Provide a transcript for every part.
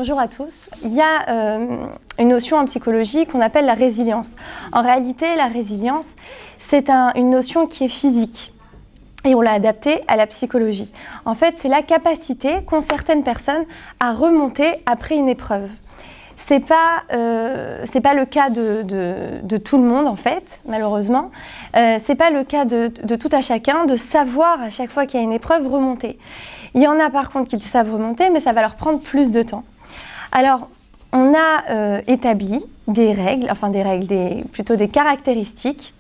Bonjour à tous. Il y a une notion en psychologie qu'on appelle la résilience. En réalité, la résilience, c'est une notion qui est physique et on l'a adaptée à la psychologie. En fait, c'est la capacité qu'ont certaines personnes à remonter après une épreuve. C'est pas le cas de tout le monde en fait, malheureusement. C'est pas le cas de tout à chacun de savoir à chaque fois qu'il y a une épreuve remonter. Il y en a par contre qui savent remonter, mais ça va leur prendre plus de temps. Alors, on a établi des règles, plutôt des caractéristiques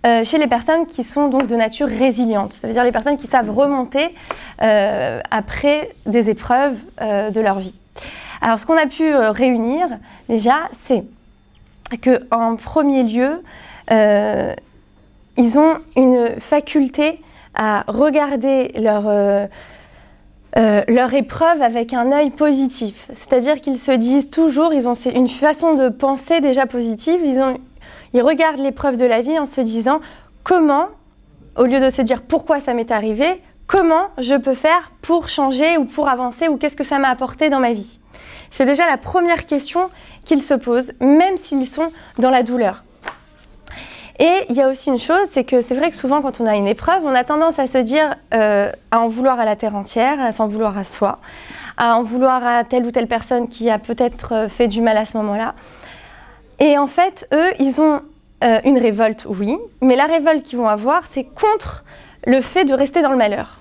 chez les personnes qui sont donc de nature résiliente, c'est-à-dire les personnes qui savent remonter après des épreuves de leur vie. Alors, ce qu'on a pu réunir déjà, c'est qu'en premier lieu, ils ont une faculté à regarder leur épreuve avec un œil positif. C'est-à-dire qu'ils se disent toujours, ils ont une façon de penser déjà positive, ils regardent l'épreuve de la vie en se disant comment, au lieu de se dire pourquoi ça m'est arrivé, comment je peux faire pour changer ou pour avancer ou qu'est-ce que ça m'a apporté dans ma vie. C'est déjà la première question qu'ils se posent, même s'ils sont dans la douleur. Et il y a aussi une chose, c'est que c'est vrai que souvent quand on a une épreuve, on a tendance à se dire, à en vouloir à la terre entière, à s'en vouloir à soi, à en vouloir à telle ou telle personne qui a peut-être fait du mal à ce moment-là. Et en fait, eux, ils ont une révolte, oui, mais la révolte qu'ils vont avoir, c'est contre le fait de rester dans le malheur.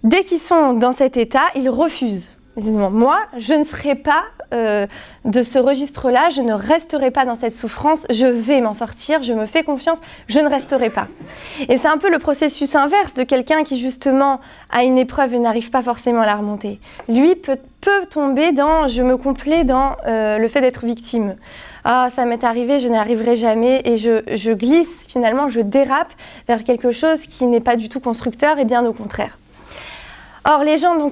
Dès qu'ils sont dans cet état, ils refusent. Ils disent, moi, je ne serai pas de ce registre-là, je ne resterai pas dans cette souffrance, je vais m'en sortir, je me fais confiance, je ne resterai pas. Et c'est un peu le processus inverse de quelqu'un qui justement a une épreuve et n'arrive pas forcément à la remonter. Lui peut tomber dans, je me complais dans le fait d'être victime. Ah, ça m'est arrivé, je n'y arriverai jamais et je glisse finalement, je dérape vers quelque chose qui n'est pas du tout constructeur et bien au contraire. Or, les gens donc,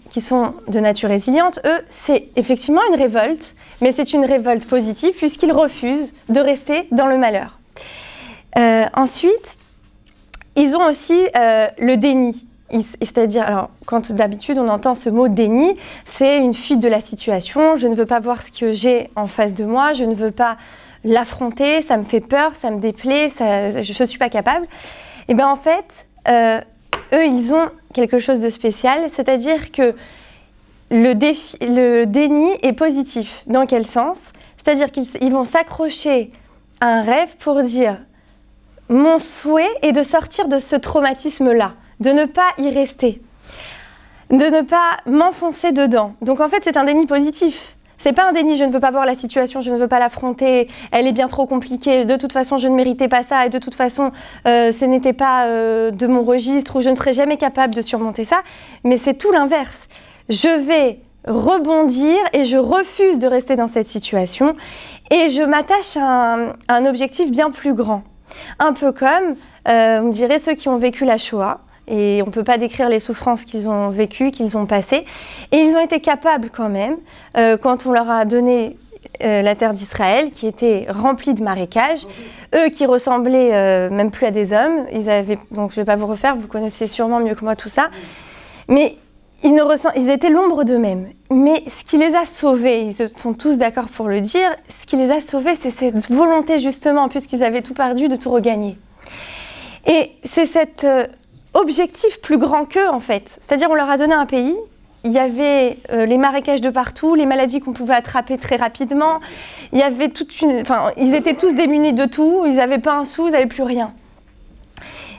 qui sont de nature résiliente, eux, c'est effectivement une révolte, mais c'est une révolte positive puisqu'ils refusent de rester dans le malheur. Ensuite, ils ont aussi le déni. C'est-à-dire, alors, quand d'habitude on entend ce mot déni, c'est une fuite de la situation, je ne veux pas voir ce que j'ai en face de moi, je ne veux pas l'affronter, ça me fait peur, ça me déplaît, je ne suis pas capable. Et bien en fait, eux, ils ont quelque chose de spécial, c'est-à-dire que le déni est positif. Dans quel sens? C'est-à-dire qu'ils vont s'accrocher à un rêve pour dire « mon souhait est de sortir de ce traumatisme-là, de ne pas y rester, de ne pas m'enfoncer dedans ». Donc en fait, c'est un déni positif. C'est pas un déni, je ne veux pas voir la situation, je ne veux pas l'affronter, elle est bien trop compliquée, de toute façon je ne méritais pas ça et de toute façon ce n'était pas de mon registre ou je ne serais jamais capable de surmonter ça, mais c'est tout l'inverse. Je vais rebondir et je refuse de rester dans cette situation et je m'attache à un objectif bien plus grand. Un peu comme, on dirait, ceux qui ont vécu la Shoah. Et on ne peut pas décrire les souffrances qu'ils ont vécues, qu'ils ont passées. Et ils ont été capables quand même, quand on leur a donné la terre d'Israël, qui était remplie de marécages, eux qui ressemblaient même plus à des hommes, donc je ne vais pas vous refaire, vous connaissez sûrement mieux que moi tout ça, mais ils étaient l'ombre d'eux-mêmes. Mais ce qui les a sauvés, ils sont tous d'accord pour le dire, ce qui les a sauvés, c'est cette volonté justement, puisqu'ils avaient tout perdu, de tout regagner. Et c'est cet objectif plus grand qu'eux en fait. C'est-à-dire on leur a donné un pays, il y avait les marécages de partout, les maladies qu'on pouvait attraper très rapidement, il y avait ils étaient tous démunis de tout, ils n'avaient pas un sou, ils n'avaient plus rien.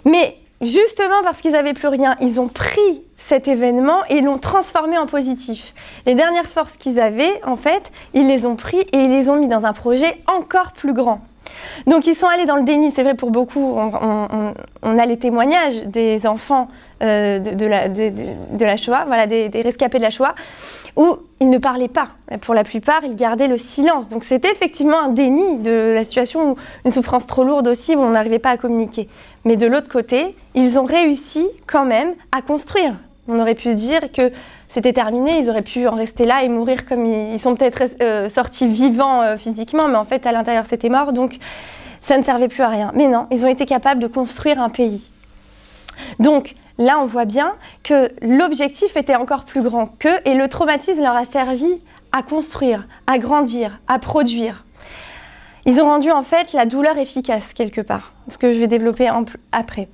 Mais justement parce qu'ils n'avaient plus rien, ils ont pris cet événement et ils l'ont transformé en positif. Les dernières forces qu'ils avaient, en fait, ils les ont pris et ils les ont mis dans un projet encore plus grand. Donc ils sont allés dans le déni, c'est vrai pour beaucoup, on a les témoignages des enfants de la Shoah, voilà, des rescapés de la Shoah, où ils ne parlaient pas. Pour la plupart, ils gardaient le silence. Donc c'était effectivement un déni de la situation, une souffrance trop lourde aussi, où on n'arrivait pas à communiquer. Mais de l'autre côté, ils ont réussi quand même à construire. On aurait pu se dire que c'était terminé, ils auraient pu en rester là et mourir comme ils sont peut-être sortis vivants physiquement, mais en fait à l'intérieur c'était mort, donc ça ne servait plus à rien. Mais non, ils ont été capables de construire un pays. Donc là on voit bien que l'objectif était encore plus grand qu'eux et le traumatisme leur a servi à construire, à grandir, à produire. Ils ont rendu en fait la douleur efficace quelque part, ce que je vais développer après.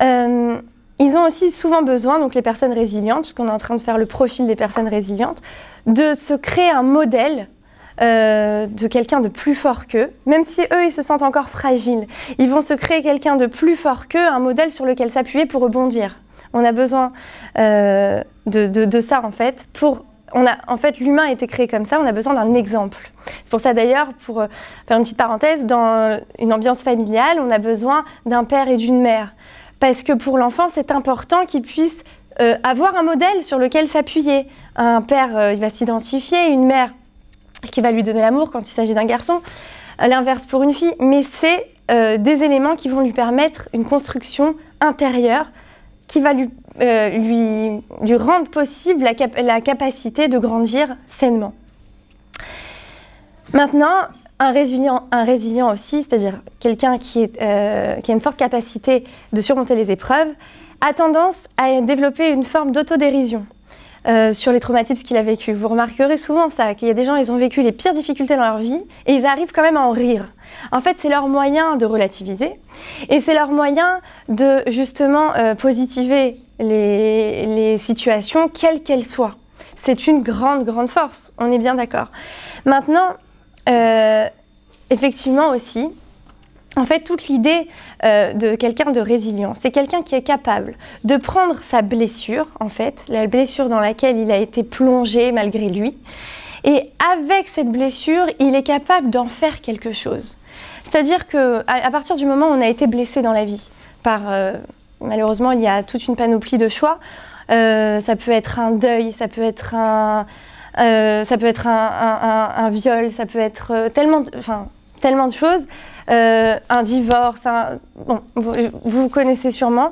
Ils ont aussi souvent besoin, donc les personnes résilientes, puisqu'on est en train de faire le profil des personnes résilientes, de se créer un modèle de quelqu'un de plus fort qu'eux, même si eux ils se sentent encore fragiles. Ils vont se créer quelqu'un de plus fort qu'eux, un modèle sur lequel s'appuyer pour rebondir. On a besoin de ça en fait. En fait, l'humain a été créé comme ça, on a besoin d'un exemple. C'est pour ça d'ailleurs, pour faire une petite parenthèse, dans une ambiance familiale, on a besoin d'un père et d'une mère. Parce que pour l'enfant, c'est important qu'il puisse avoir un modèle sur lequel s'appuyer. Un père, il va s'identifier, une mère qui va lui donner l'amour quand il s'agit d'un garçon, l'inverse pour une fille, mais c'est des éléments qui vont lui permettre une construction intérieure qui va lui rendre possible la capacité de grandir sainement. Maintenant, un résilient aussi, c'est-à-dire quelqu'un qui a une forte capacité de surmonter les épreuves, a tendance à développer une forme d'autodérision sur les traumatismes qu'il a vécus. Vous remarquerez souvent ça, qu'il y a des gens, ils ont vécu les pires difficultés dans leur vie et ils arrivent quand même à en rire. En fait, c'est leur moyen de relativiser et c'est leur moyen de justement positiver les situations, quelles qu'elles soient. C'est une grande, grande force, on est bien d'accord. Maintenant, effectivement aussi, en fait, toute l'idée de quelqu'un de résilient, c'est quelqu'un qui est capable de prendre sa blessure, en fait, la blessure dans laquelle il a été plongé malgré lui, et avec cette blessure, il est capable d'en faire quelque chose. C'est-à-dire qu'à partir du moment où on a été blessé dans la vie, malheureusement, il y a toute une panoplie de choix, ça peut être un deuil, ça peut être un viol, ça peut être tellement de choses, un divorce, bon, vous connaissez sûrement.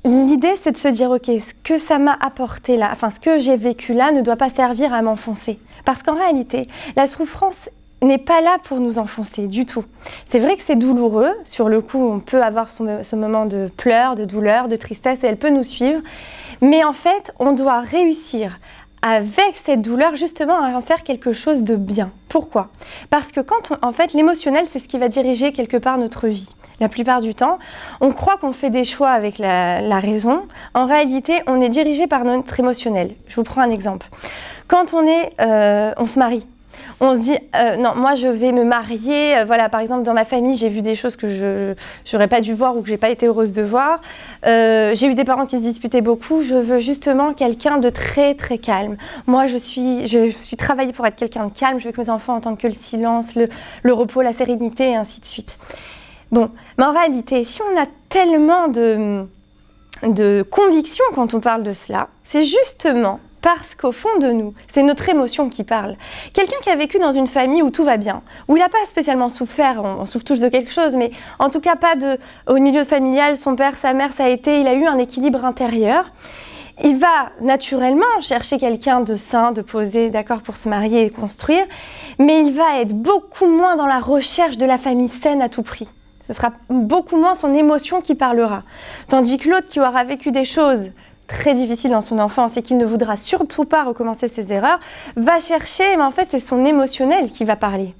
L'idée, c'est de se dire, ok, ce que ça m'a apporté là, ce que j'ai vécu là ne doit pas servir à m'enfoncer. Parce qu'en réalité, la souffrance n'est pas là pour nous enfoncer du tout. C'est vrai que c'est douloureux, sur le coup, on peut avoir ce moment de pleurs, de douleur, de tristesse, et elle peut nous suivre. Mais en fait, on doit réussir avec cette douleur, justement, à en faire quelque chose de bien. Pourquoi? Parce que en fait, l'émotionnel, c'est ce qui va diriger quelque part notre vie. La plupart du temps, on croit qu'on fait des choix avec la raison. En réalité, on est dirigé par notre émotionnel. Je vous prends un exemple. Quand on se marie, on se dit non, moi je vais me marier, voilà, par exemple dans ma famille j'ai vu des choses que je n'aurais pas dû voir ou que j'ai pas été heureuse de voir, j'ai eu des parents qui se disputaient beaucoup, je veux justement quelqu'un de très très calme. Moi je suis travaillée pour être quelqu'un de calme, je veux que mes enfants entendent que le silence, le repos, la sérénité et ainsi de suite. Bon, mais en réalité, si on a tellement de conviction quand on parle de cela, c'est justement parce qu'au fond de nous, c'est notre émotion qui parle. Quelqu'un qui a vécu dans une famille où tout va bien, où il n'a pas spécialement souffert, on souffre tous de quelque chose, mais en tout cas pas au milieu familial, son père, sa mère, il a eu un équilibre intérieur. Il va naturellement chercher quelqu'un de sain, de posé, d'accord, pour se marier et construire, mais il va être beaucoup moins dans la recherche de la famille saine à tout prix. Ce sera beaucoup moins son émotion qui parlera. Tandis que l'autre qui aura vécu des choses très difficile dans son enfance et qu'il ne voudra surtout pas recommencer ses erreurs, va chercher, mais en fait c'est son émotionnel qui va parler.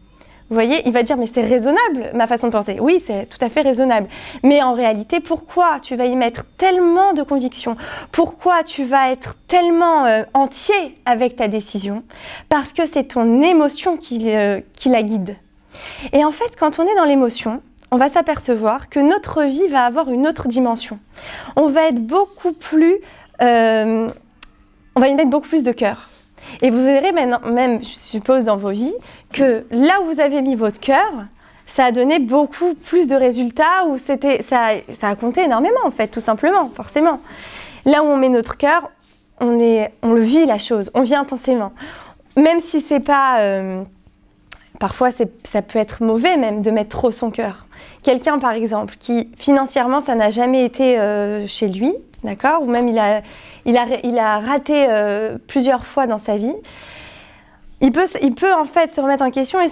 Vous voyez, il va dire mais c'est raisonnable ma façon de penser. Oui, c'est tout à fait raisonnable. Mais en réalité, pourquoi tu vas y mettre tellement de conviction? Pourquoi tu vas être tellement entier avec ta décision? Parce que c'est ton émotion qui la guide. Et en fait, quand on est dans l'émotion, on va s'apercevoir que notre vie va avoir une autre dimension. On va être beaucoup plus, on va y mettre beaucoup plus de cœur. Et vous verrez même, je suppose, dans vos vies, que là où vous avez mis votre cœur, ça a donné beaucoup plus de résultats, où ça a compté énormément, en fait, tout simplement, forcément. Là où on met notre cœur, on le vit la chose, on vit intensément. Même si c'est pas... parfois, ça peut être mauvais même de mettre trop son cœur. Quelqu'un, par exemple, qui financièrement, ça n'a jamais été chez lui, d'accord, ou même il a raté plusieurs fois dans sa vie, il peut en fait se remettre en question et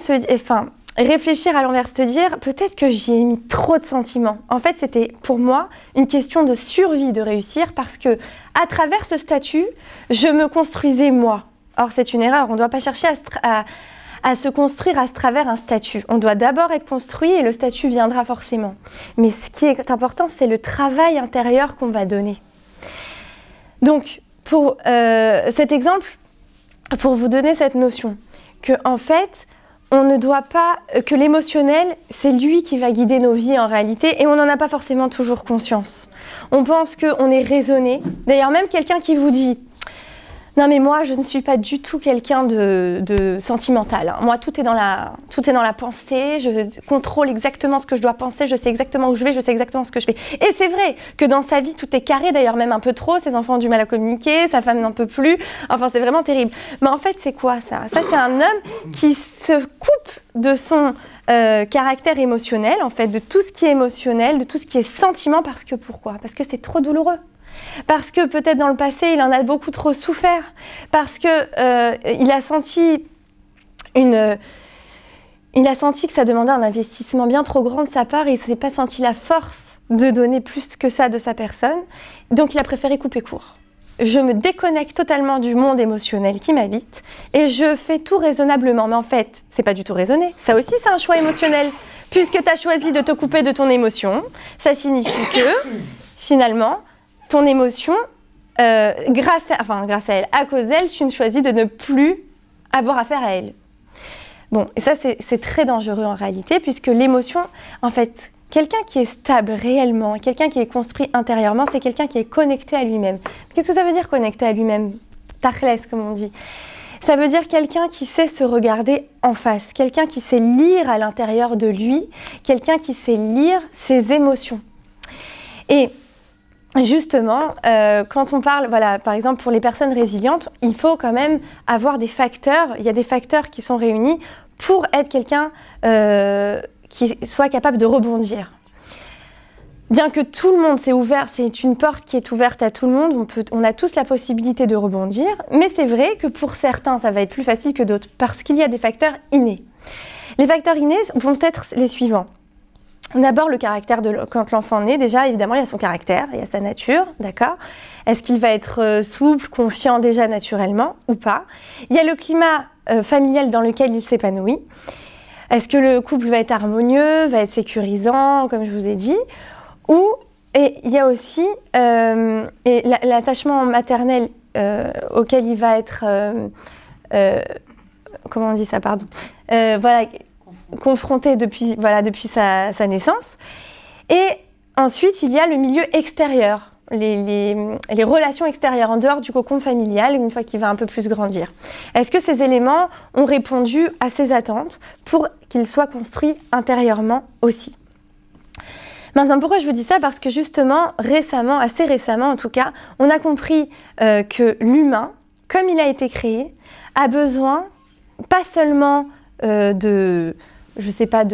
réfléchir à l'envers, se dire peut-être que j'y ai mis trop de sentiments. En fait, c'était pour moi une question de survie de réussir parce que à travers ce statut, je me construisais moi. Or, c'est une erreur. On ne doit pas chercher à se construire à travers un statut. On doit d'abord être construit et le statut viendra forcément. Mais ce qui est important, c'est le travail intérieur qu'on va donner. Donc, pour cet exemple, pour vous donner cette notion, que en fait, on ne doit pas, que l'émotionnel, c'est lui qui va guider nos vies en réalité, et on n'en a pas forcément toujours conscience. On pense qu'on est raisonné. D'ailleurs, même quelqu'un qui vous dit « Non mais moi, je ne suis pas du tout quelqu'un de sentimental. Hein. Moi, tout est dans la pensée, je contrôle exactement ce que je dois penser, je sais exactement où je vais, je sais exactement ce que je fais. » Et c'est vrai que dans sa vie, tout est carré, d'ailleurs même un peu trop, ses enfants ont du mal à communiquer, sa femme n'en peut plus, enfin c'est vraiment terrible. Mais en fait, c'est quoi ça? Ça, c'est un homme qui se coupe de son caractère émotionnel, en fait, de tout ce qui est émotionnel, de tout ce qui est sentiment, parce que pourquoi? Parce que c'est trop douloureux. Parce que peut-être dans le passé, il en a beaucoup trop souffert, parce que il a senti que ça demandait un investissement bien trop grand de sa part et il ne s'est pas senti la force de donner plus que ça de sa personne, donc il a préféré couper court. Je me déconnecte totalement du monde émotionnel qui m'habite et je fais tout raisonnablement, mais en fait, c'est pas du tout raisonné. Ça aussi, c'est un choix émotionnel. Puisque tu as choisi de te couper de ton émotion, ça signifie que, finalement, ton émotion, grâce à elle, à cause d'elle, tu choisis de ne plus avoir affaire à elle. Bon, et ça, c'est très dangereux en réalité, puisque l'émotion, en fait, quelqu'un qui est stable réellement, quelqu'un qui est construit intérieurement, c'est quelqu'un qui est connecté à lui-même. Qu'est-ce que ça veut dire connecté à lui-même? Tachles, comme on dit. Ça veut dire quelqu'un qui sait se regarder en face, quelqu'un qui sait lire à l'intérieur de lui, quelqu'un qui sait lire ses émotions. Et justement, quand on parle, voilà, par exemple pour les personnes résilientes, il faut quand même avoir des facteurs, il y a des facteurs qui sont réunis pour être quelqu'un qui soit capable de rebondir. Bien que tout le monde s'est ouvert, c'est une porte qui est ouverte à tout le monde, on a tous la possibilité de rebondir, mais c'est vrai que pour certains, ça va être plus facile que d'autres, parce qu'il y a des facteurs innés. Les facteurs innés vont être les suivants. D'abord, le caractère quand l'enfant naît, déjà, évidemment, il y a son caractère, il y a sa nature, d'accord? Est-ce qu'il va être souple, confiant déjà naturellement ou pas? Il y a le climat familial dans lequel il s'épanouit. Est-ce que le couple va être harmonieux, va être sécurisant, comme je vous ai dit? Et il y a aussi l'attachement maternel auquel il va être, comment on dit ça, pardon, voilà, confronté depuis sa naissance. Et ensuite, il y a le milieu extérieur, les relations extérieures, en dehors du cocon familial, une fois qu'il va un peu plus grandir. Est-ce que ces éléments ont répondu à ses attentes pour qu'il soit construit intérieurement aussi? Maintenant, pourquoi je vous dis ça? Parce que justement, récemment, assez récemment en tout cas, on a compris que l'humain, comme il a été créé, a besoin pas seulement de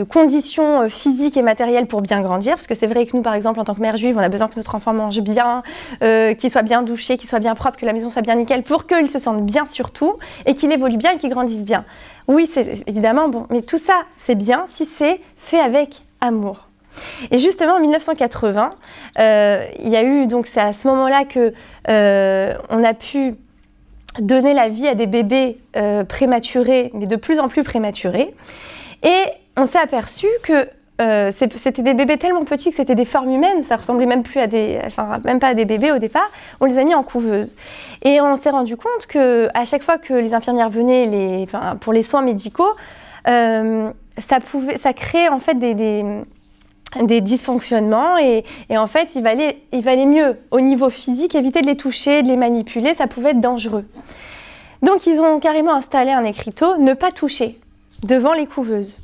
conditions physiques et matérielles pour bien grandir, parce que c'est vrai que nous, par exemple, en tant que mère juive, on a besoin que notre enfant mange bien, qu'il soit bien douché, qu'il soit bien propre, que la maison soit bien nickel, pour qu'il se sente bien surtout, et qu'il évolue bien et qu'il grandisse bien. Oui, c'est évidemment bon, mais tout ça, c'est bien si c'est fait avec amour. Et justement, en 1980, il y a eu, donc c'est à ce moment-là que on a pu donner la vie à des bébés prématurés, mais de plus en plus prématurés. Et on s'est aperçu que c'était des bébés tellement petits que c'était des formes humaines, ça ressemblait même plus à même pas à des bébés au départ. On les a mis en couveuse. Et on s'est rendu compte que à chaque fois que les infirmières venaient pour les soins médicaux, ça créait en fait des dysfonctionnements et en fait il valait mieux au niveau physique éviter de les toucher, de les manipuler, ça pouvait être dangereux. Donc ils ont carrément installé un écriteau, ne pas toucher, devant les couveuses.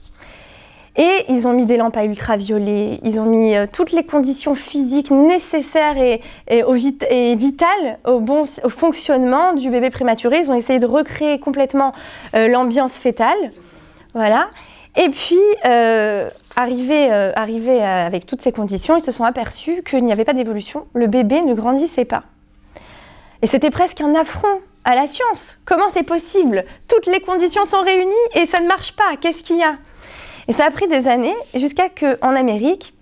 Et ils ont mis des lampes à ultraviolets, ils ont mis toutes les conditions physiques nécessaires et vitales au fonctionnement du bébé prématuré. Ils ont essayé de recréer complètement l'ambiance fœtale. Voilà. Et puis, arrivés avec toutes ces conditions, ils se sont aperçus qu'il n'y avait pas d'évolution. Le bébé ne grandissait pas. Et c'était presque un affront à la science. Comment c'est possible? Toutes les conditions sont réunies et ça ne marche pas. Qu'est-ce qu'il y a? Et ça a pris des années, jusqu'à qu'en Amérique,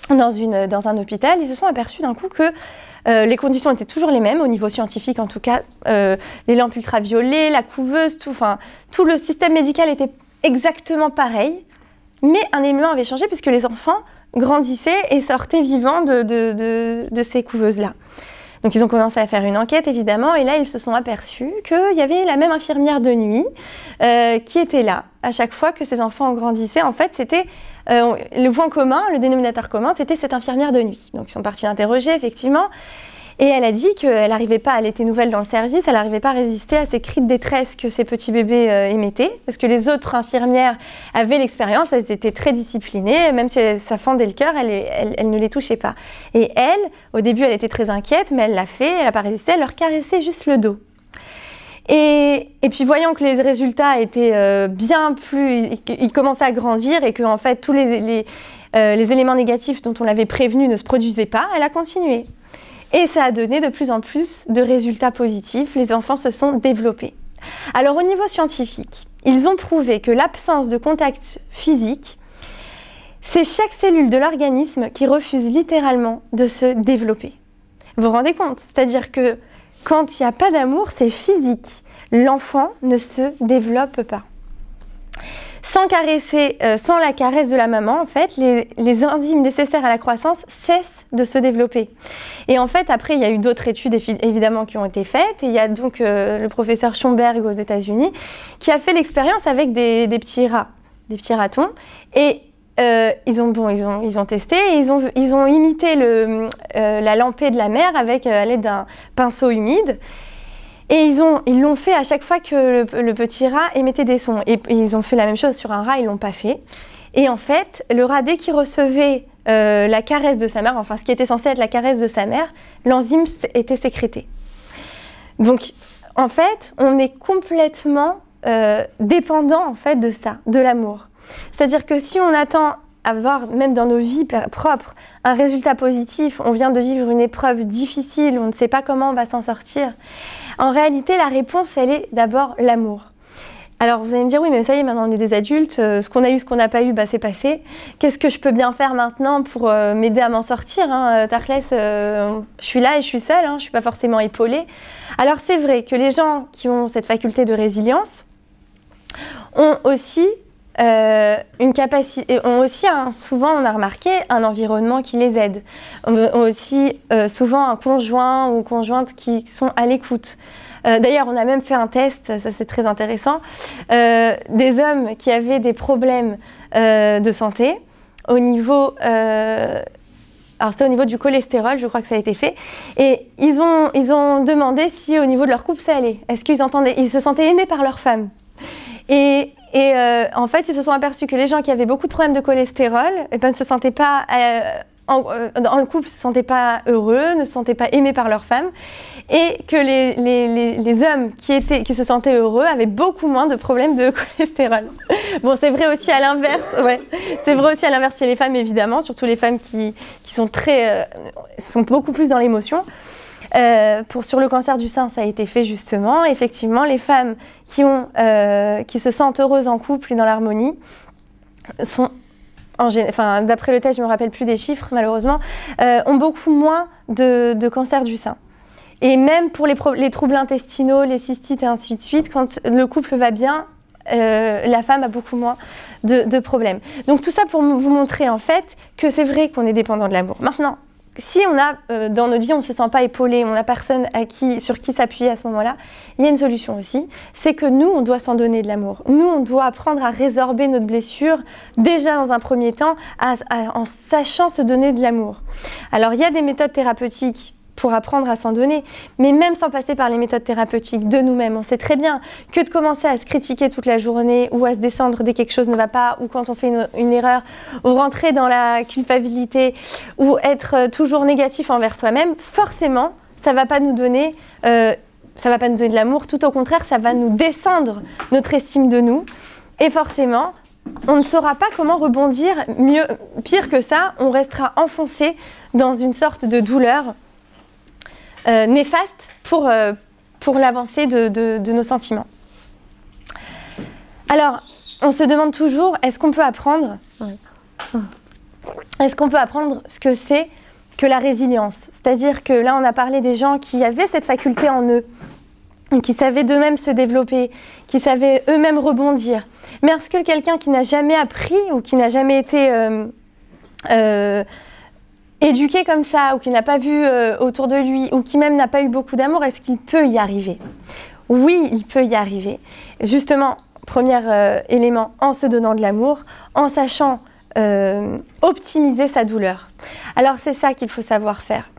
dans un hôpital, ils se sont aperçus d'un coup que les conditions étaient toujours les mêmes, au niveau scientifique en tout cas, les lampes ultraviolets, la couveuse, tout le système médical était exactement pareil, mais un élément avait changé puisque les enfants grandissaient et sortaient vivants de ces couveuses-là. Donc ils ont commencé à faire une enquête évidemment, et là ils se sont aperçus qu'il y avait la même infirmière de nuit qui était là à chaque fois que ces enfants grandissaient. En fait, c'était le point commun, le dénominateur commun, c'était cette infirmière de nuit. Donc ils sont partis l'interroger effectivement, et elle a dit qu'elle n'arrivait pas, elle était nouvelle dans le service, elle n'arrivait pas à résister à ces cris de détresse que ces petits bébés émettaient, parce que les autres infirmières avaient l'expérience, elles étaient très disciplinées, même si ça fendait le cœur, elle ne les touchait pas. Et elle, au début, elle était très inquiète, mais elle l'a fait, elle n'a pas résisté, elle leur caressait juste le dos. Et puis voyant que les résultats étaient bien plus, ils commençaient à grandir et que en fait tous les éléments négatifs dont on l'avait prévenu ne se produisaient pas, elle a continué. Et ça a donné de plus en plus de résultats positifs, les enfants se sont développés. Alors au niveau scientifique, ils ont prouvé que l'absence de contact physique, c'est chaque cellule de l'organisme qui refuse littéralement de se développer. Vous vous rendez compte? C'est-à-dire que quand il n'y a pas d'amour, c'est physique. L'enfant ne se développe pas. Sans la caresse de la maman, en fait, les enzymes nécessaires à la croissance cessent de se développer. Et en fait, après, il y a eu d'autres études évidemment qui ont été faites. Et il y a donc le professeur Schomberg aux États-Unis qui a fait l'expérience avec des petits rats, des petits ratons. Et ils ont testé et ils ont imité la lampée de la mère à l'aide d'un pinceau humide. Et ils l'ont fait à chaque fois que le petit rat émettait des sons. Et ils ont fait la même chose sur un rat, ils ne l'ont pas fait. Et en fait, le rat, dès qu'il recevait la caresse de sa mère, enfin ce qui était censé être la caresse de sa mère, l'enzyme était sécrétée. Donc, en fait, on est complètement dépendant en fait, de ça, de l'amour. C'est-à-dire que si on attend avoir, même dans nos vies propres, un résultat positif, on vient de vivre une épreuve difficile, on ne sait pas comment on va s'en sortir, en réalité, la réponse, elle est d'abord l'amour. Alors, vous allez me dire, oui, mais ça y est, maintenant on est des adultes, ce qu'on a eu, ce qu'on n'a pas eu, bah, c'est passé. Qu'est-ce que je peux bien faire maintenant pour m'aider à m'en sortir Tarkles, je suis là et je suis seule, je ne suis pas forcément épaulée. Alors, c'est vrai que les gens qui ont cette faculté de résilience ont aussi une capacité, souvent on a remarqué, un environnement qui les aide. Ont aussi souvent un conjoint ou conjointe qui sont à l'écoute. D'ailleurs, on a même fait un test, ça c'est très intéressant, des hommes qui avaient des problèmes de santé au niveau... alors c'était au niveau du cholestérol, je crois que ça a été fait, et ils ont demandé si au niveau de leur couple ça allait. Est-ce qu'ils se sentaient aimés par leur femme? Et en fait, ils se sont aperçus que les gens qui avaient beaucoup de problèmes de cholestérol ne se sentaient pas, dans le couple, ne se sentaient pas heureux, ne se sentaient pas aimés par leur femme, et que les hommes qui se sentaient heureux avaient beaucoup moins de problèmes de cholestérol. Bon, c'est vrai aussi à l'inverse, ouais. C'est vrai aussi à l'inverse chez les femmes, évidemment, surtout les femmes qui sont beaucoup plus dans l'émotion. Sur le cancer du sein, ça a été fait justement. Effectivement, les femmes qui se sentent heureuses en couple et dans l'harmonie sont, d'après le test, je ne me rappelle plus des chiffres malheureusement, ont beaucoup moins de cancer du sein. Et même pour les troubles intestinaux, les cystites et ainsi de suite, quand le couple va bien, la femme a beaucoup moins de problèmes. Donc tout ça pour vous montrer en fait que c'est vrai qu'on est dépendant de l'amour. Maintenant, si dans notre vie, on ne se sent pas épaulé, on n'a personne sur qui s'appuyer à ce moment-là, il y a une solution aussi, c'est que nous, on doit s'en donner de l'amour. Nous, on doit apprendre à résorber notre blessure, déjà dans un premier temps, en sachant se donner de l'amour. Alors, il y a des méthodes thérapeutiques pour apprendre à s'en donner, mais même sans passer par les méthodes thérapeutiques de nous-mêmes, on sait très bien que de commencer à se critiquer toute la journée ou à se descendre dès que quelque chose ne va pas, ou quand on fait une erreur, ou rentrer dans la culpabilité, ou être toujours négatif envers soi-même, forcément, ça va pas nous donner de l'amour, tout au contraire, ça va nous descendre notre estime de nous, et forcément, on ne saura pas comment rebondir pire que ça, on restera enfoncé dans une sorte de douleur néfaste pour l'avancée de nos sentiments. Alors, on se demande toujours, est-ce qu'on peut apprendre Est-ce qu'on peut apprendre ce que c'est que la résilience? C'est-à-dire que là, on a parlé des gens qui avaient cette faculté en eux, qui savaient d'eux-mêmes se développer, qui savaient eux-mêmes rebondir. Mais est-ce que quelqu'un qui n'a jamais appris ou qui n'a jamais été éduqué comme ça, ou qui n'a pas vu autour de lui, ou qui même n'a pas eu beaucoup d'amour, est-ce qu'il peut y arriver? Oui, il peut y arriver. Justement, premier élément, en se donnant de l'amour, en sachant optimiser sa douleur. Alors c'est ça qu'il faut savoir faire.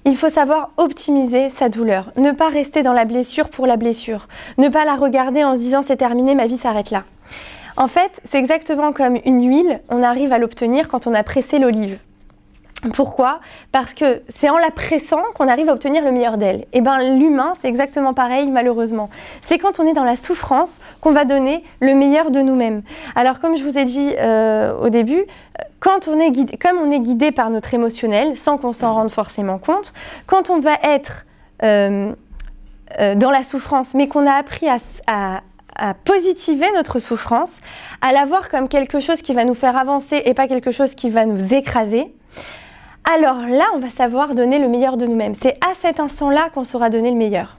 Il faut savoir optimiser sa douleur, ne pas rester dans la blessure pour la blessure, ne pas la regarder en se disant c'est terminé, ma vie s'arrête là. En fait, c'est exactement comme une huile, on arrive à l'obtenir quand on a pressé l'olive. Pourquoi? Parce que c'est en la pressant qu'on arrive à obtenir le meilleur d'elle. Et bien l'humain, c'est exactement pareil malheureusement. C'est quand on est dans la souffrance qu'on va donner le meilleur de nous-mêmes. Alors comme je vous ai dit au début, quand on est guidé, comme on est guidé par notre émotionnel, sans qu'on s'en rende forcément compte, quand on va être dans la souffrance, mais qu'on a appris à positiver notre souffrance, à la voir comme quelque chose qui va nous faire avancer et pas quelque chose qui va nous écraser, alors là, on va savoir donner le meilleur de nous-mêmes. C'est à cet instant-là qu'on saura donner le meilleur.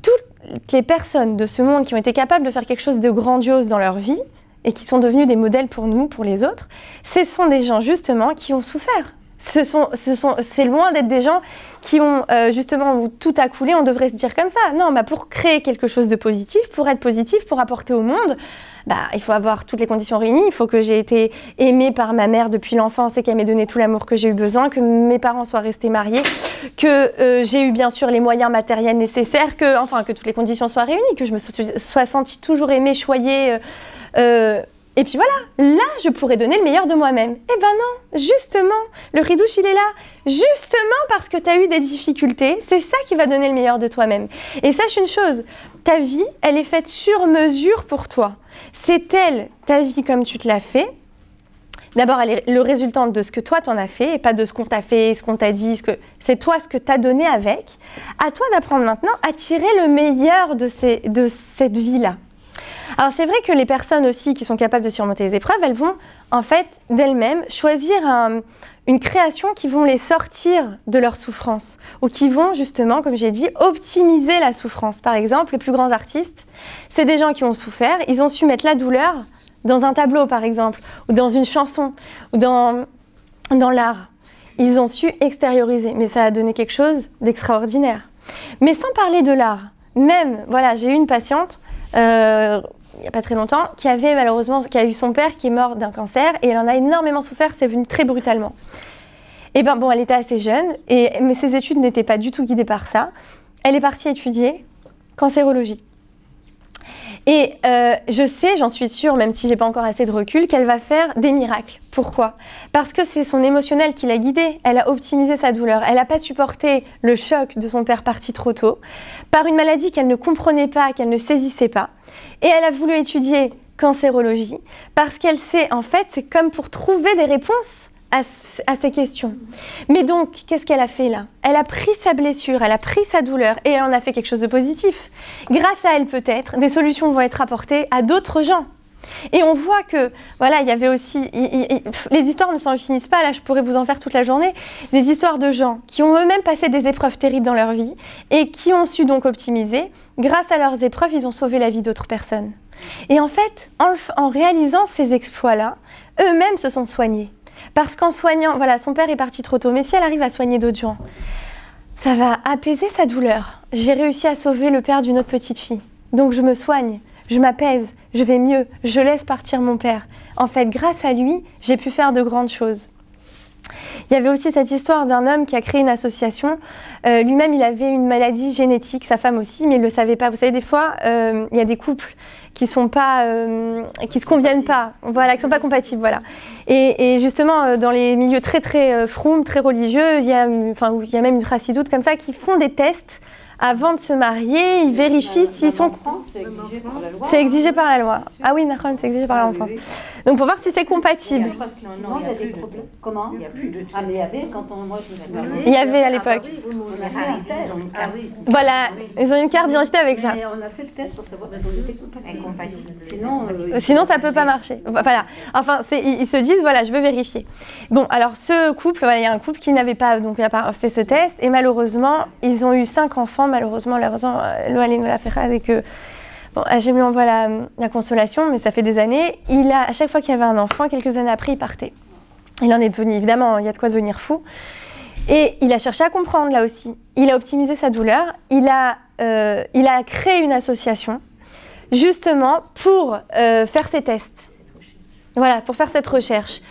Toutes les personnes de ce monde qui ont été capables de faire quelque chose de grandiose dans leur vie et qui sont devenus des modèles pour nous, pour les autres, ce sont des gens justement qui ont souffert. C'est loin d'être des gens qui ont justement où tout a coulé, on devrait se dire comme ça. Non, bah pour créer quelque chose de positif, pour être positif, pour apporter au monde, bah, il faut avoir toutes les conditions réunies. Il faut que j'ai été aimée par ma mère depuis l'enfance et qu'elle m'ait donné tout l'amour que j'ai eu besoin, que mes parents soient restés mariés, que j'ai eu bien sûr les moyens matériels nécessaires, que toutes les conditions soient réunies, que je me sois sentie toujours aimée, choyée. Et puis voilà, là, je pourrais donner le meilleur de moi-même. Eh ben non, justement, le ridouche, il est là. Justement parce que tu as eu des difficultés, c'est ça qui va donner le meilleur de toi-même. Et sache une chose, ta vie, elle est faite sur mesure pour toi. C'est elle, ta vie comme tu te l'as fait. D'abord, elle est le résultat de ce que toi, t'en as fait, et pas de ce qu'on t'a fait, ce qu'on t'a dit, c'est toi ce que t'as donné avec. À toi d'apprendre maintenant à tirer le meilleur de cette vie-là. Alors c'est vrai que les personnes aussi qui sont capables de surmonter les épreuves, elles vont en fait d'elles-mêmes choisir une création qui vont les sortir de leur souffrance ou qui vont justement, comme j'ai dit, optimiser la souffrance. Par exemple, les plus grands artistes, c'est des gens qui ont souffert, ils ont su mettre la douleur dans un tableau par exemple, ou dans une chanson, ou dans l'art. Ils ont su extérioriser, mais ça a donné quelque chose d'extraordinaire. Mais sans parler de l'art, même, voilà, j'ai eu une patiente il n'y a pas très longtemps, qui a eu son père qui est mort d'un cancer et elle en a énormément souffert, c'est venu très brutalement. Et ben bon, elle était assez jeune, mais ses études n'étaient pas du tout guidées par ça. Elle est partie étudier cancérologie. Et je sais, j'en suis sûre, même si j'ai pas encore assez de recul, qu'elle va faire des miracles. Pourquoi? Parce que c'est son émotionnel qui l'a guidée. Elle a optimisé sa douleur. Elle n'a pas supporté le choc de son père parti trop tôt, par une maladie qu'elle ne comprenait pas, qu'elle ne saisissait pas. Et elle a voulu étudier cancérologie parce qu'elle sait, en fait, c'est comme pour trouver des réponses à ces questions. Mais donc, qu'est-ce qu'elle a fait là? Elle a pris sa blessure, elle a pris sa douleur et elle en a fait quelque chose de positif. Grâce à elle, peut-être, des solutions vont être apportées à d'autres gens. Et on voit que, voilà, il y avait aussi, les histoires ne s'en finissent pas, là je pourrais vous en faire toute la journée, des histoires de gens qui ont eux-mêmes passé des épreuves terribles dans leur vie et qui ont su donc optimiser. Grâce à leurs épreuves, ils ont sauvé la vie d'autres personnes. Et en fait, en réalisant ces exploits-là, eux-mêmes se sont soignés. Parce qu'en soignant, voilà, son père est parti trop tôt, mais si elle arrive à soigner d'autres gens, ça va apaiser sa douleur. J'ai réussi à sauver le père d'une autre petite fille. Donc je me soigne, je m'apaise, je vais mieux, je laisse partir mon père. En fait, grâce à lui, j'ai pu faire de grandes choses. Il y avait aussi cette histoire d'un homme qui a créé une association. Lui-même, il avait une maladie génétique, sa femme aussi, mais il ne le savait pas. Vous savez, des fois, il y a des couples qui se conviennent pas, voilà, qui sont pas compatibles, voilà. Et justement, dans les milieux très froum, très religieux, il y a même une chassidoute comme ça qui font des tests. Avant de se marier, ils vérifient s'ils sont... C'est exigé par la loi. C'est exigé par la loi. Ah oui, c'est exigé par la loi en France. Donc pour voir si c'est compatible. Parce que sinon, il y a des problèmes. Comment? Il n'y a plus de tests. Ah mais il y avait quand moi je me suis mariée. Il y avait à l'époque. Il On a fait un test. Voilà, ils ont une carte d'identité avec ça. Mais on a fait le test pour savoir si on était compatible. Sinon, ça ne peut pas marcher. Voilà. Enfin, ils se disent, voilà, je veux vérifier. Bon, alors ce couple, voilà, il y a un couple qui n'avait pas fait ce test et malheureusement, ils ont eu 5 enfants. Malheureusement, Loaline nous l'a fait et que bon, HM lui envoie la consolation, mais ça fait des années. À chaque fois qu'il y avait un enfant, quelques années après, il partait. Il en est devenu, évidemment, il y a de quoi devenir fou. Et il a cherché à comprendre là aussi. Il a optimisé sa douleur. Il a créé une association justement pour faire ces tests. Voilà, pour faire cette recherche.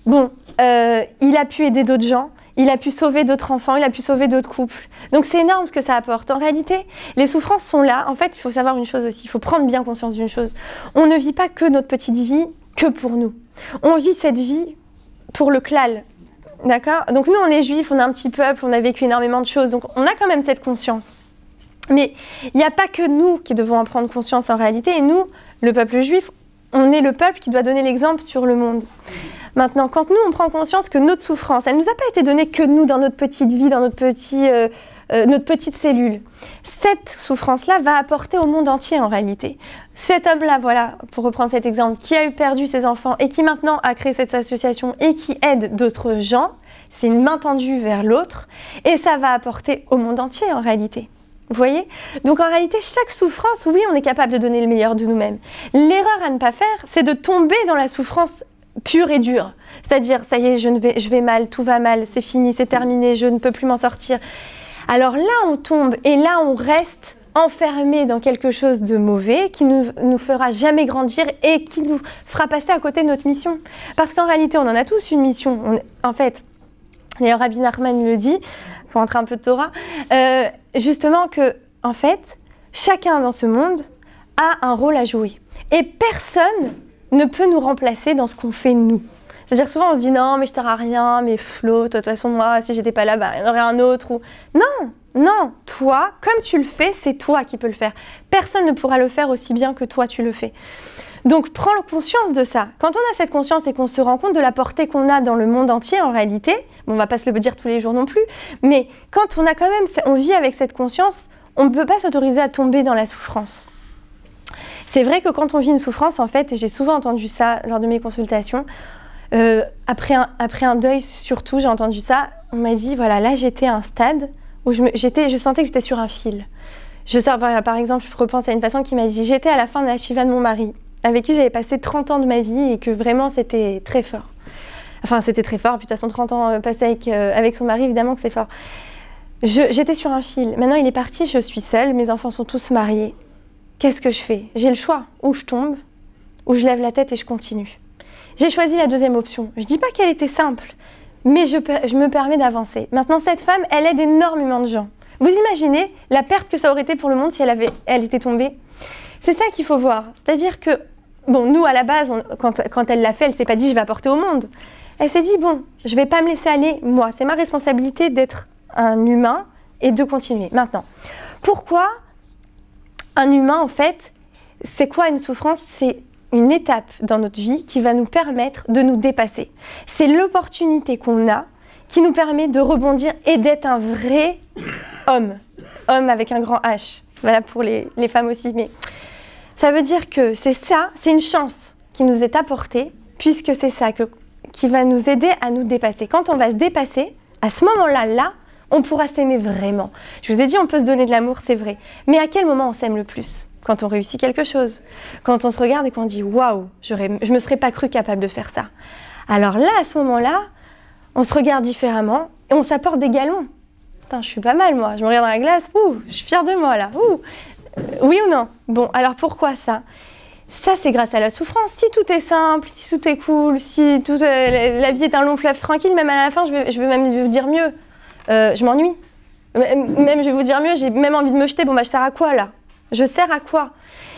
Bon, il a pu aider d'autres gens. Il a pu sauver d'autres enfants, il a pu sauver d'autres couples. Donc c'est énorme ce que ça apporte. En réalité, les souffrances sont là. En fait, il faut savoir une chose aussi, il faut prendre bien conscience d'une chose. On ne vit pas que notre petite vie, que pour nous. On vit cette vie pour le klal. D'accord ? Donc nous, on est juifs, on est un petit peuple, on a vécu énormément de choses. Donc on a quand même cette conscience. Mais il n'y a pas que nous qui devons en prendre conscience en réalité. Et nous, le peuple juif, on est le peuple qui doit donner l'exemple sur le monde. Maintenant, quand nous, on prend conscience que notre souffrance, elle ne nous a pas été donnée que nous, dans notre petite vie, dans notre petite cellule. Cette souffrance-là va apporter au monde entier, en réalité. Cet homme-là, voilà, pour reprendre cet exemple, qui a perdu ses enfants et qui maintenant a créé cette association et qui aide d'autres gens, c'est une main tendue vers l'autre et ça va apporter au monde entier, en réalité. Vous voyez ? Donc en réalité, chaque souffrance, oui, on est capable de donner le meilleur de nous-mêmes. L'erreur à ne pas faire, c'est de tomber dans la souffrance pure et dure. C'est-à-dire, ça y est, je vais mal, tout va mal, c'est fini, c'est terminé, je ne peux plus m'en sortir. Alors là, on tombe et là, on reste enfermé dans quelque chose de mauvais qui nous fera jamais grandir et qui nous fera passer à côté de notre mission. Parce qu'en réalité, on en a tous une mission. En fait, d'ailleurs, Rabbi Nachman le dit, pour entrer un peu de Torah, justement que, en fait, chacun dans ce monde a un rôle à jouer. Et personne ne peut nous remplacer dans ce qu'on fait nous. C'est-à-dire que souvent on se dit non mais je ne sers à rien, mais flotte, de toute façon moi si j'étais pas là, bah, il y en aurait un autre. Ou... Non, toi, comme tu le fais, c'est toi qui peux le faire. Personne ne pourra le faire aussi bien que toi tu le fais. Donc prends conscience de ça. Quand on a cette conscience et qu'on se rend compte de la portée qu'on a dans le monde entier en réalité, bon, on ne va pas se le dire tous les jours non plus, mais quand on a quand même, on vit avec cette conscience, on ne peut pas s'autoriser à tomber dans la souffrance. C'est vrai que quand on vit une souffrance, en fait, et j'ai souvent entendu ça lors de mes consultations, après un deuil surtout, j'ai entendu ça, on m'a dit, voilà, là j'étais à un stade où je sentais que j'étais sur un fil. Voilà, par exemple, je repense à une patiente qui m'a dit, j'étais à la fin de la Shiva de mon mari, avec qui j'avais passé 30 ans de ma vie et que vraiment c'était très fort. Enfin, c'était très fort, puis de toute façon 30 ans passés avec son mari, évidemment que c'est fort. J'étais sur un fil, maintenant il est parti, je suis seule, mes enfants sont tous mariés. Qu'est-ce que je fais ? J'ai le choix, ou je tombe, ou je lève la tête et je continue. J'ai choisi la deuxième option. Je ne dis pas qu'elle était simple, mais je me permets d'avancer. Maintenant, cette femme, elle aide énormément de gens. Vous imaginez la perte que ça aurait été pour le monde si elle était tombée ? C'est ça qu'il faut voir. C'est-à-dire que, bon, nous, à la base, quand elle l'a fait, elle ne s'est pas dit « je vais apporter au monde ». Elle s'est dit « bon, je ne vais pas me laisser aller, moi. C'est ma responsabilité d'être un humain et de continuer ». Maintenant, pourquoi un humain, en fait, c'est quoi une souffrance ? C'est une étape dans notre vie qui va nous permettre de nous dépasser. C'est l'opportunité qu'on a qui nous permet de rebondir et d'être un vrai homme. Homme avec un grand H. Voilà pour les femmes aussi. Mais ça veut dire que c'est une chance qui nous est apportée puisque c'est ça qui va nous aider à nous dépasser. Quand on va se dépasser, à ce moment-là, on pourra s'aimer vraiment. Je vous ai dit, on peut se donner de l'amour, c'est vrai. Mais à quel moment on s'aime le plus ? Quand on réussit quelque chose, quand on se regarde et qu'on dit « waouh, je ne me serais pas cru capable de faire ça ». Alors là, à ce moment-là, on se regarde différemment et on s'apporte des galons. Putain, je suis pas mal, moi. Je me regarde dans la glace, je suis fière de moi, là. Oui ou non ? Bon, alors pourquoi ça ? Ça, c'est grâce à la souffrance. Si tout est simple, si tout est cool, si la vie est un long fleuve tranquille, même à la fin, je vais même vous dire mieux. Je m'ennuie. Même, je vais vous dire mieux, j'ai même envie de me jeter. Bon, bah, je sers à quoi, là ? Je sers à quoi ?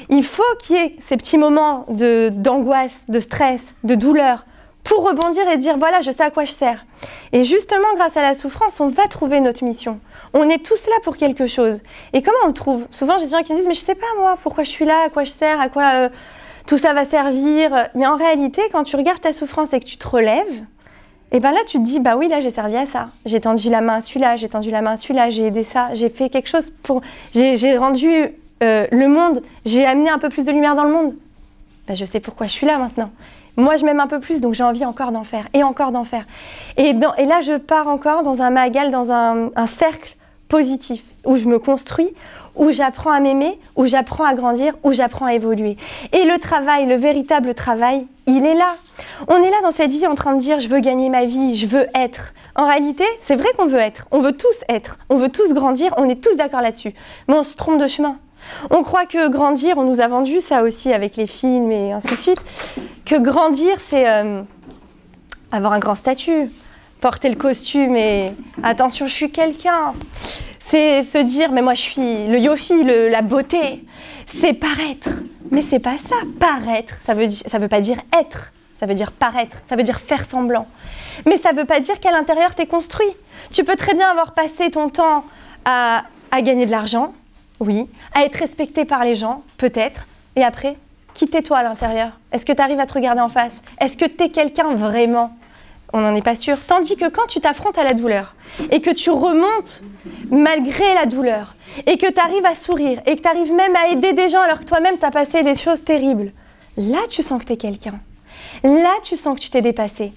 Il faut qu'il y ait ces petits moments d'angoisse, de stress, de douleur, pour rebondir et dire, voilà, je sais à quoi je sers. Et justement, grâce à la souffrance, on va trouver notre mission. On est tous là pour quelque chose. Et comment on le trouve ? Souvent, j'ai des gens qui me disent, mais je ne sais pas, moi, pourquoi je suis là, à quoi je sers, à quoi tout ça va servir. Mais en réalité, quand tu regardes ta souffrance et que tu te relèves, Et bien là, tu te dis, bah oui, là, j'ai servi à ça. J'ai tendu la main à celui-là, j'ai tendu la main à celui-là, j'ai aidé ça, j'ai fait quelque chose pour... J'ai rendu le monde, j'ai amené un peu plus de lumière dans le monde. Ben, je sais pourquoi je suis là maintenant. Moi, je m'aime un peu plus, donc j'ai envie encore d'en faire, et encore d'en faire. Et là, je pars encore dans un magal, dans un cercle positif, où je me construis, où j'apprends à m'aimer, où j'apprends à grandir, où j'apprends à évoluer. Et le travail, le véritable travail, il est là. On est là dans cette vie en train de dire « je veux gagner ma vie, je veux être ». En réalité, c'est vrai qu'on veut être, on veut tous être, on veut tous grandir, on est tous d'accord là-dessus. Mais on se trompe de chemin. On croit que grandir, on nous a vendu ça aussi avec les films et ainsi de suite, que grandir, c'est avoir un grand statut, porter le costume et « attention, je suis quelqu'un ». C'est se dire, mais moi je suis le yofi, la beauté. C'est paraître. Mais c'est pas ça. Paraître, ça veut pas dire être. Ça veut dire paraître. Ça veut dire faire semblant. Mais ça veut pas dire qu'à l'intérieur t'es construit. Tu peux très bien avoir passé ton temps à gagner de l'argent, oui. À être respecté par les gens, peut-être. Et après, qui t'es toi à l'intérieur? Est-ce que tu arrives à te regarder en face? Est-ce que t'es quelqu'un vraiment? On n'en est pas sûr. Tandis que quand tu t'affrontes à la douleur et que tu remontes malgré la douleur et que tu arrives à sourire et que tu arrives même à aider des gens alors que toi-même tu as passé des choses terribles, là tu sens que tu es quelqu'un. Là tu sens que tu t'es dépassé.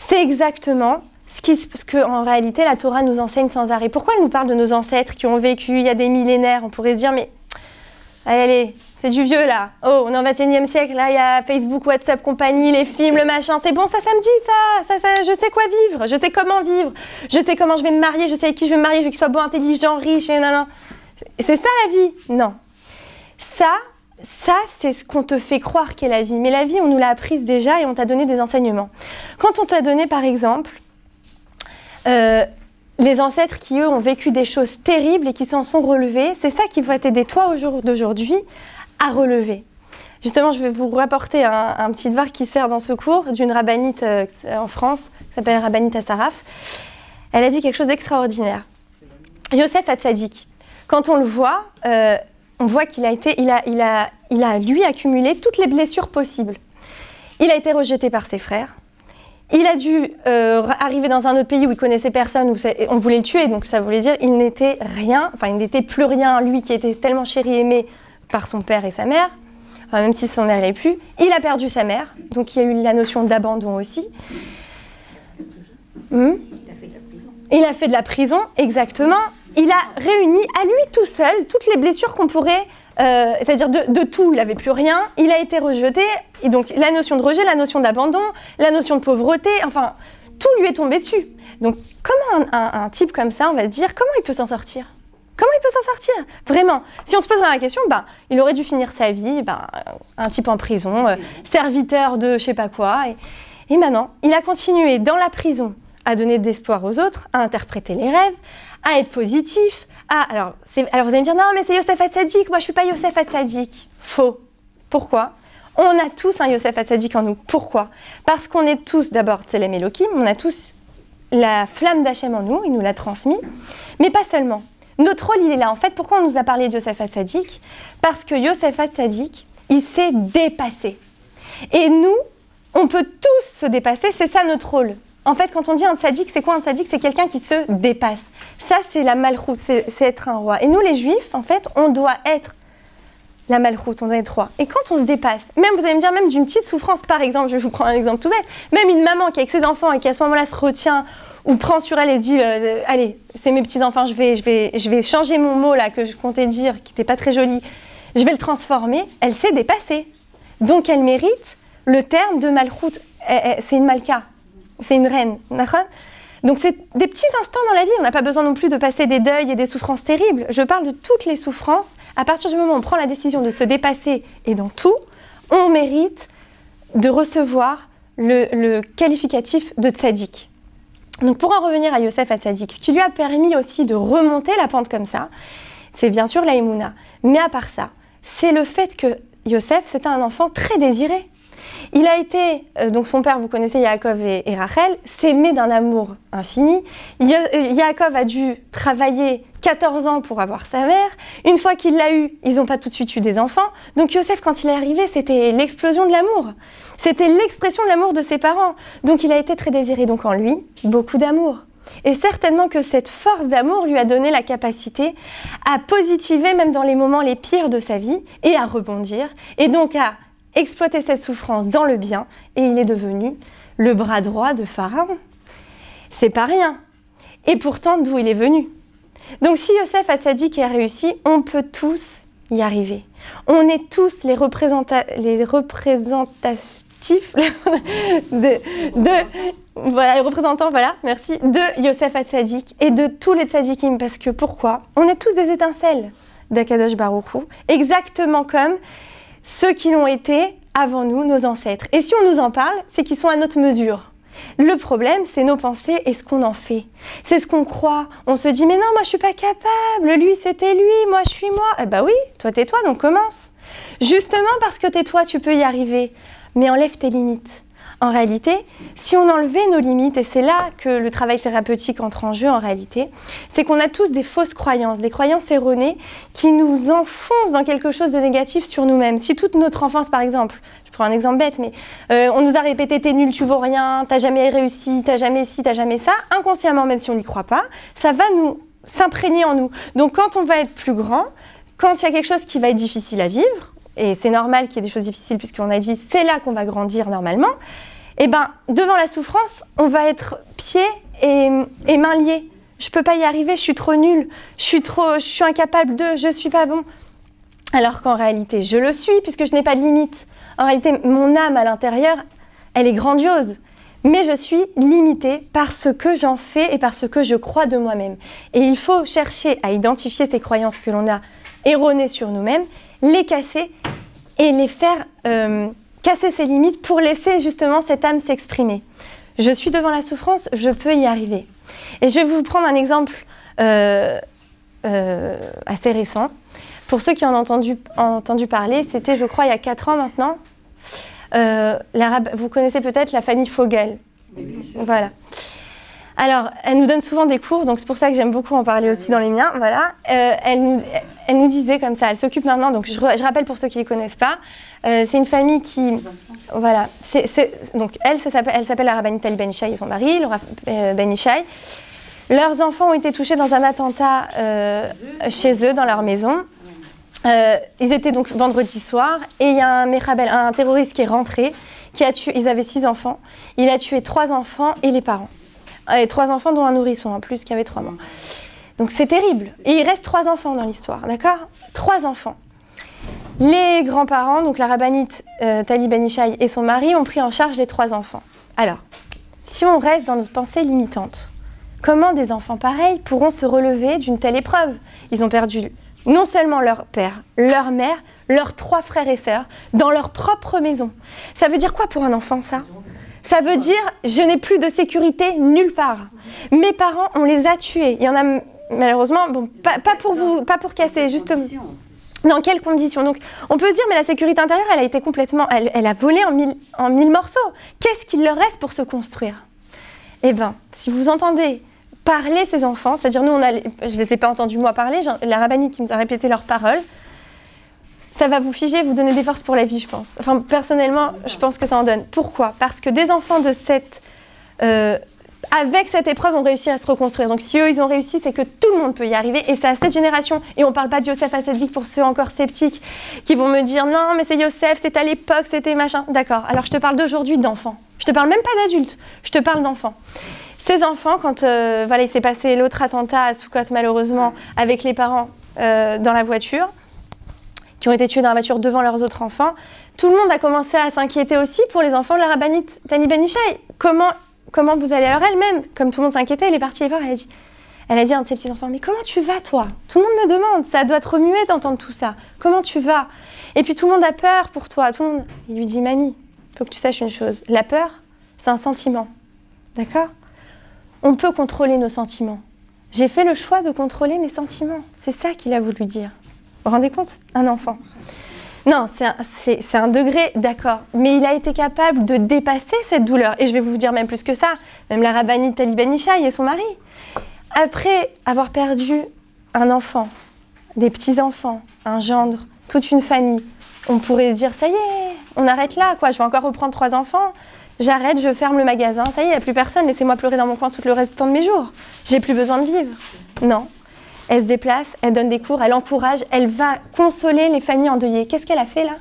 C'est exactement ce que en réalité la Torah nous enseigne sans arrêt. Pourquoi elle nous parle de nos ancêtres qui ont vécu il y a des millénaires? On pourrait se dire mais allez, c'est du vieux là. Oh, on est en 21e siècle, là il y a Facebook, WhatsApp, compagnie, les films, le machin. C'est bon, ça me dit ça, je sais quoi vivre, je sais comment vivre, je sais comment je vais me marier, je sais avec qui je vais me marier, je veux qu'il soit beau, intelligent, riche, et nan. C'est ça la vie? Non. Ça c'est ce qu'on te fait croire qu'est la vie. Mais la vie, on nous l'a apprise déjà et on t'a donné des enseignements. Quand on t'a donné par exemple... les ancêtres qui, eux, ont vécu des choses terribles et qui s'en sont relevés, c'est ça qui va t'aider, toi, au jour d'aujourd'hui, à relever. Justement, je vais vous rapporter un petit devoir qui sert dans ce cours d'une rabbinite en France, qui s'appelle Rabbinite Asaraf. Elle a dit quelque chose d'extraordinaire. Yosef Hatzadik, quand on le voit, on voit qu'il a, lui, accumulé toutes les blessures possibles. Il a été rejeté par ses frères. Il a dû arriver dans un autre pays où il connaissait personne, où on voulait le tuer, donc ça voulait dire qu'il n'était rien, enfin il n'était plus rien, lui qui était tellement chéri et aimé par son père et sa mère, enfin, même si son mère n'est plus. Il a perdu sa mère, donc il y a eu la notion d'abandon aussi. Il a fait de la prison, exactement. Il a réuni à lui tout seul toutes les blessures qu'on pourrait... c'est-à-dire de tout, il n'avait plus rien, il a été rejeté, et donc la notion de rejet, la notion d'abandon, la notion de pauvreté, enfin, tout lui est tombé dessus. Donc, comment un type comme ça, on va se dire, comment il peut s'en sortir? Comment il peut s'en sortir? Vraiment, si on se poserait la question, il aurait dû finir sa vie, un type en prison, serviteur de je sais pas quoi, et maintenant, il a continué dans la prison à donner de l'espoir aux autres, à interpréter les rêves, à être positif. Alors vous allez me dire, non, mais c'est Yosef Hatzadik, moi je ne suis pas Yosef Hatzadik. Faux. Pourquoi? On a tous un Yosef Hatzadik en nous. Pourquoi? Parce qu'on est tous, d'abord, Tselem Elohim, on a tous la flamme d'Hachem en nous, il nous l'a transmis, mais pas seulement. Notre rôle, il est là. En fait, pourquoi on nous a parlé de Yosef Hatzadik? Parce que Yosef Hatzadik, il s'est dépassé. Et nous, on peut tous se dépasser, c'est ça notre rôle. En fait, quand on dit un tzaddik, c'est quoi un tzaddik? C'est quelqu'un qui se dépasse. Ça, c'est la malchoute, c'est être un roi. Et nous, les juifs, en fait, on doit être la malchoute, on doit être roi. Et quand on se dépasse, même, vous allez me dire, même d'une petite souffrance, par exemple, je vais vous prendre un exemple tout bête, même une maman qui est avec ses enfants et qui à ce moment-là se retient ou prend sur elle et se dit, allez, c'est mes petits-enfants, je vais changer mon mot là que je comptais dire, qui n'était pas très joli, je vais le transformer, elle s'est dépassée. Donc, elle mérite le terme de malchoute. C'est une malka. C'est une reine. Donc c'est des petits instants dans la vie. On n'a pas besoin non plus de passer des deuils et des souffrances terribles. Je parle de toutes les souffrances. À partir du moment où on prend la décision de se dépasser et dans tout, on mérite de recevoir le qualificatif de tzaddik. Donc pour en revenir à Yosef Hatzadik, ce qui lui a permis aussi de remonter la pente comme ça, c'est bien sûr la Emouna. Mais à part ça, c'est le fait que Yosef, c'était un enfant très désiré. Il a été, donc son père, vous connaissez Yaakov et Rachel, s'aimer d'un amour infini. Yaakov a dû travailler 14 ans pour avoir sa mère. Une fois qu'il l'a eu, ils n'ont pas tout de suite eu des enfants. Donc Yosef, quand il est arrivé, c'était l'explosion de l'amour. C'était l'expression de l'amour de ses parents. Donc il a été très désiré. Donc en lui, beaucoup d'amour. Et certainement que cette force d'amour lui a donné la capacité à positiver même dans les moments les pires de sa vie et à rebondir. Et donc à exploiter cette souffrance dans le bien. Et il est devenu le bras droit de Pharaon. C'est pas rien. Et pourtant, d'où il est venu. Donc si Yosef Hatzadik a réussi, on peut tous y arriver. On est tous les représentatifs voilà, les représentants, voilà, merci, de Yosef Hatzadik et de tous les tzadikim. Parce que pourquoi? On est tous des étincelles d'Akadosh Baruch Hu, exactement comme ceux qui l'ont été avant nous, nos ancêtres. Et si on nous en parle, c'est qu'ils sont à notre mesure. Le problème, c'est nos pensées et ce qu'on en fait. C'est ce qu'on croit. On se dit, mais non, moi je suis pas capable, lui c'était lui, moi je suis moi. Eh ben oui, toi t'es toi, donc commence. Justement parce que t'es toi, tu peux y arriver. Mais enlève tes limites. En réalité, si on enlevait nos limites, et c'est là que le travail thérapeutique entre en jeu en réalité, c'est qu'on a tous des fausses croyances, des croyances erronées qui nous enfoncent dans quelque chose de négatif sur nous-mêmes. Si toute notre enfance, par exemple, je prends un exemple bête, mais on nous a répété « t'es nul, tu vaux rien, t'as jamais réussi, t'as jamais ci, t'as jamais ça », inconsciemment, même si on n'y croit pas, ça va nous s'imprégner en nous. Donc quand on va être plus grand, quand il y a quelque chose qui va être difficile à vivre, et c'est normal qu'il y ait des choses difficiles puisqu'on a dit c'est là qu'on va grandir normalement, et ben devant la souffrance, on va être pieds et mains liés. Je peux pas y arriver, je suis trop nulle, je suis incapable de, je suis pas bon. Alors qu'en réalité, je le suis puisque je n'ai pas de limite. En réalité, mon âme à l'intérieur, elle est grandiose. Mais je suis limitée par ce que j'en fais et par ce que je crois de moi-même. Et il faut chercher à identifier ces croyances que l'on a erronées sur nous-mêmes, les casser et les faire casser ces limites pour laisser justement cette âme s'exprimer. Je suis devant la souffrance, je peux y arriver. Et je vais vous prendre un exemple assez récent. Pour ceux qui en ont entendu parler, c'était, je crois, il y a 4 ans maintenant. Vous connaissez peut-être la famille Fogel. Voilà. Alors, elle nous donne souvent des cours, donc c'est pour ça que j'aime beaucoup en parler aussi dans les miens. Voilà. Elle nous disait comme ça, elle s'occupe maintenant, donc je rappelle pour ceux qui ne les connaissent pas, c'est une famille qui... Voilà. Donc, elle s'appelle la rabbinite Tali Ben Ishai et son mari, le Rav Ben Ishai. Leurs enfants ont été touchés dans un attentat chez eux, dans leur maison. Ils étaient donc vendredi soir et il y a un terroriste qui est rentré, qui a tué, ils avaient 6 enfants, il a tué 3 enfants et les parents. Et 3 enfants dont un nourrisson en plus qui avait 3 mois. Donc c'est terrible. Et il reste 3 enfants dans l'histoire, d'accord? 3 enfants. Les grands-parents, donc la rabbinite Tali Ben Ishai et son mari ont pris en charge les 3 enfants. Alors, si on reste dans nos pensées limitantes, comment des enfants pareils pourront se relever d'une telle épreuve? Ils ont perdu non seulement leur père, leur mère, leurs 3 frères et sœurs, dans leur propre maison. Ça veut dire quoi pour un enfant, ça? Ça veut dire, je n'ai plus de sécurité nulle part. Mes parents, on les a tués. Il y en a, malheureusement, bon, pas pour casser, justement. Dans quelles conditions? Donc, on peut se dire, mais la sécurité intérieure, elle a été complètement... Elle a volé en mille morceaux. Qu'est-ce qu'il leur reste pour se construire? Eh bien, si vous entendez parler ces enfants, c'est-à-dire nous, je ne les ai pas entendus moi parler, la rabbinite qui nous a répété leurs paroles, ça va vous figer, vous donner des forces pour la vie, je pense. Enfin, personnellement, je pense que ça en donne. Pourquoi? Parce que des enfants de avec cette épreuve, ont réussi à se reconstruire. Donc, si eux, ils ont réussi, c'est que tout le monde peut y arriver. Et c'est à cette génération. Et on ne parle pas de Yosef Hatzadik pour ceux encore sceptiques qui vont me dire « Non, mais c'est Yosef, c'est à l'époque, c'était machin. » D'accord. Alors, je te parle d'aujourd'hui d'enfants. Je te parle même pas d'adultes. Je te parle d'enfants. Ces enfants, quand voilà, il s'est passé l'autre attentat à Soukot, malheureusement, avec les parents dans la voiture, qui ont été tués dans la voiture devant leurs autres enfants, tout le monde a commencé à s'inquiéter aussi pour les enfants de la rabbinite Tali Ben Ishai. Comment vous allez? Alors elle-même, comme tout le monde s'inquiétait, elle est partie les voir, elle a dit à un de ses petits-enfants, mais comment tu vas toi? Tout le monde me demande, ça doit te remuer d'entendre tout ça. Comment tu vas? Et puis tout le monde a peur pour toi. Tout le monde... Il lui dit, mamie, il faut que tu saches une chose, la peur, c'est un sentiment. D'accord? On peut contrôler nos sentiments. J'ai fait le choix de contrôler mes sentiments. C'est ça qu'il a voulu dire. Vous vous rendez compte? Un enfant. Non, c'est un degré, d'accord. Mais il a été capable de dépasser cette douleur. Et je vais vous dire même plus que ça. Même la rabbinite Talibani Shai et son mari. Après avoir perdu un enfant, des petits-enfants, un gendre, toute une famille, on pourrait se dire, ça y est, on arrête là, quoi. Je vais encore reprendre 3 enfants. J'arrête, je ferme le magasin. Ça y est, il n'y a plus personne. Laissez-moi pleurer dans mon coin tout le restant de mes jours. J'ai plus besoin de vivre. Non. Elle se déplace, elle donne des cours, elle encourage, elle va consoler les familles endeuillées. Qu'est-ce qu'elle a fait là?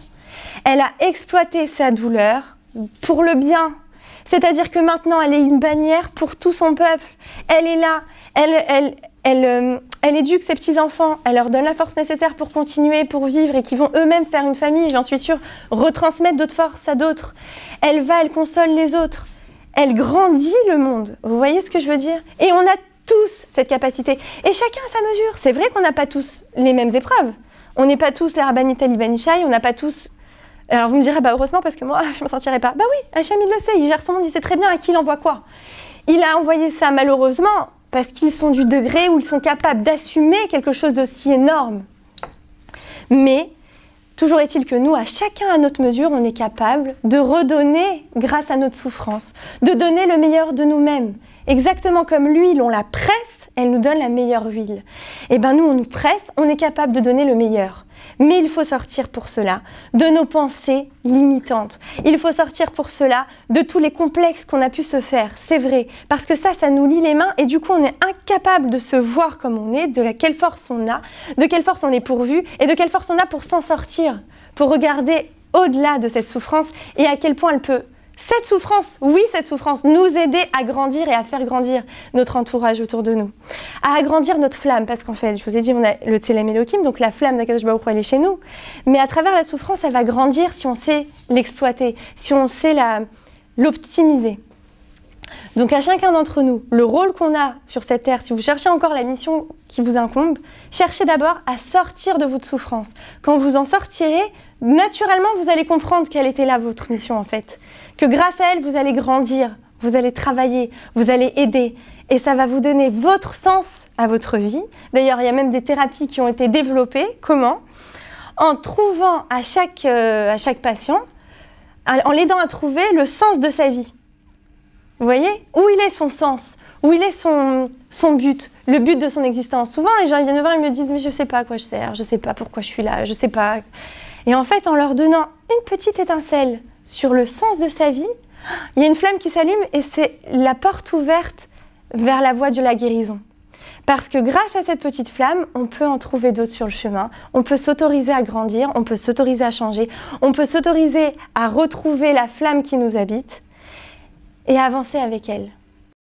Elle a exploité sa douleur pour le bien. C'est-à-dire que maintenant, elle est une bannière pour tout son peuple. Elle est là, elle éduque ses petits-enfants, elle leur donne la force nécessaire pour continuer, pour vivre et qui vont eux-mêmes faire une famille, j'en suis sûre, retransmettre d'autres forces à d'autres. Elle va, elle console les autres. Elle grandit le monde. Vous voyez ce que je veux dire? Et on a tous cette capacité. Et chacun à sa mesure. C'est vrai qu'on n'a pas tous les mêmes épreuves. On n'est pas tous les rabbinites Talibani Shai, on n'a pas tous... Alors vous me direz, bah heureusement parce que moi, je ne m'en sortirai pas. Bah oui, Hachem, il le sait, il gère son monde, il sait très bien à qui il envoie quoi. Il a envoyé ça malheureusement parce qu'ils sont du degré où ils sont capables d'assumer quelque chose d'aussi énorme. Mais toujours est-il que nous, à chacun à notre mesure, on est capable de redonner, grâce à notre souffrance, de donner le meilleur de nous-mêmes. Exactement comme l'huile, on la presse, elle nous donne la meilleure huile. Et bien nous, on nous presse, on est capable de donner le meilleur. Mais il faut sortir pour cela de nos pensées limitantes. Il faut sortir pour cela de tous les complexes qu'on a pu se faire, c'est vrai. Parce que ça nous lie les mains et du coup, on est incapable de se voir comme on est, de quelle force on a, de quelle force on est pourvu et de quelle force on a pour s'en sortir, pour regarder au-delà de cette souffrance et à quel point elle peut... Cette souffrance, oui, cette souffrance, nous aider à grandir et à faire grandir notre entourage autour de nous. À agrandir notre flamme, parce qu'en fait, je vous ai dit, on a le Tselem Elohim, donc la flamme d'Akadosh Baruch Hu, elle est chez nous. Mais à travers la souffrance, elle va grandir si on sait l'exploiter, si on sait l'optimiser. Donc à chacun d'entre nous, le rôle qu'on a sur cette terre, si vous cherchez encore la mission qui vous incombe, cherchez d'abord à sortir de votre souffrance. Quand vous en sortirez, naturellement, vous allez comprendre quelle était là votre mission en fait. Que grâce à elle, vous allez grandir, vous allez travailler, vous allez aider. Et ça va vous donner votre sens à votre vie. D'ailleurs, il y a même des thérapies qui ont été développées. Comment? En trouvant à chaque patient, en l'aidant à trouver le sens de sa vie. Vous voyez? Où il est son sens? Où il est son but? Le but de son existence? Souvent, les gens ils viennent me voir et me disent « Mais je ne sais pas à quoi je sers, je ne sais pas pourquoi je suis là, je ne sais pas. » Et en fait, en leur donnant une petite étincelle sur le sens de sa vie, il y a une flamme qui s'allume et c'est la porte ouverte vers la voie de la guérison. Parce que grâce à cette petite flamme, on peut en trouver d'autres sur le chemin, on peut s'autoriser à grandir, on peut s'autoriser à changer, on peut s'autoriser à retrouver la flamme qui nous habite et à avancer avec elle.